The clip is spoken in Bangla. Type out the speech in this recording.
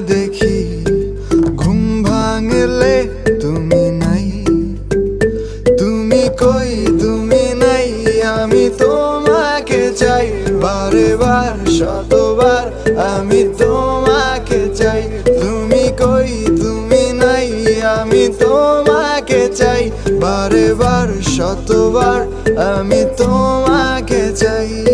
দেখি ঘুম ভাঙলে তুমি নাই, তুমি কই তুমি নাই, আমি তোমাকে চাই বারে বার শতবার, আমি তোমাকে চাই। তুমি কই তুমি নাই, আমি তোমাকে চাই বারে বার শতবার, আমি তোমাকে চাই।